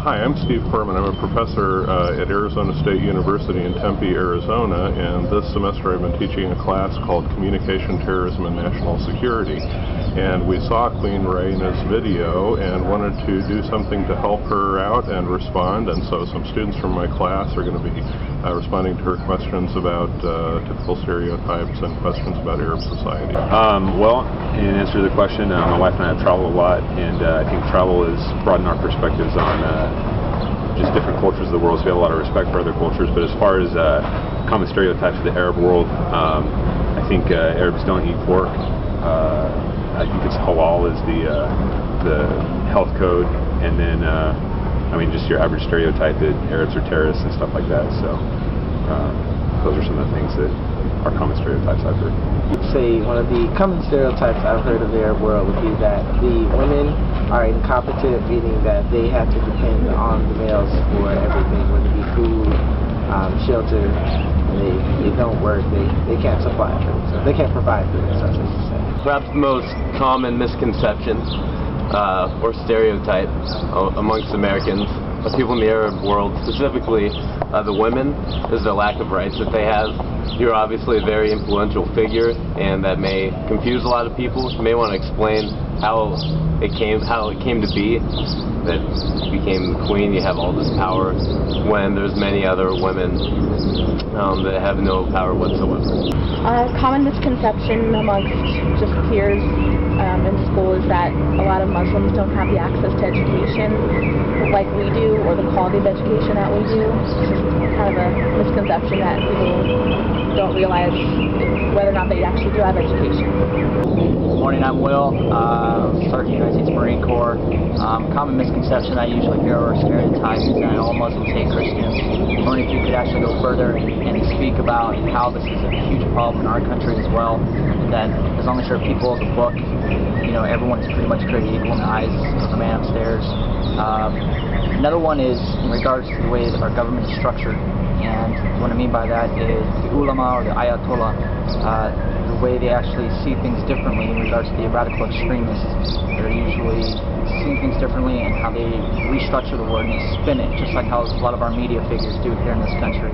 Hi, I'm Steve Corman. I'm a professor at Arizona State University in Tempe, Arizona, and this semester I've been teaching a class called Communication, Terrorism, and National Security. And we saw Queen Rania's video and wanted to do something to help her out and respond, and so some students from my class are going to be responding to her questions about typical stereotypes and questions about Arab society. Well, in answer to the question, my wife and I have traveled a lot, and I think travel has broadened our perspectives on just different cultures of the world, so we have a lot of respect for other cultures. But as far as common stereotypes of the Arab world, I think Arabs don't eat pork. I think it's halal is the health code, and then I mean just your average stereotype that Arabs are terrorists and stuff like that. So those are some of the things that are common stereotypes I've heard. I'd say one of the common stereotypes I've heard of the Arab world would be that the women are incompetent, meaning that they have to depend on the males for everything, whether it be food, shelter. They don't work, they can't supply for themselves. They can't provide for themselves, as you say. Perhaps the most common misconception or stereotype amongst Americans, of people in the Arab world, specifically the women, is the lack of rights that they have. You're obviously a very influential figure, and that may confuse a lot of people. You may want to explain how it came to be that you became the queen. You have all this power when there's many other women that have no power whatsoever. Common misconception amongst just peers in school is that a lot of Muslims don't have the access to education like we do, or the quality of education that we do. It's just kind of a misconception that people don't realize whether or not they actually do have education. Good morning, I'm Will, Sergeant United States Marine Corps. Common misconception I usually hear or stereotypes is that all Muslims hate Christians. I wonder if you could actually go further and speak about how this is a huge problem in our country as well, that as long as you're people of the book, you know, everyone is pretty much created equal in the eyes of the man upstairs. Another one is in regards to the way that our government is structured, and what I mean by that is the ulama or the ayatollah, the way they actually see things differently in regards to the radical extremists. They're usually seeing things differently, and how they restructure the word and they spin it, just like how a lot of our media figures do here in this country.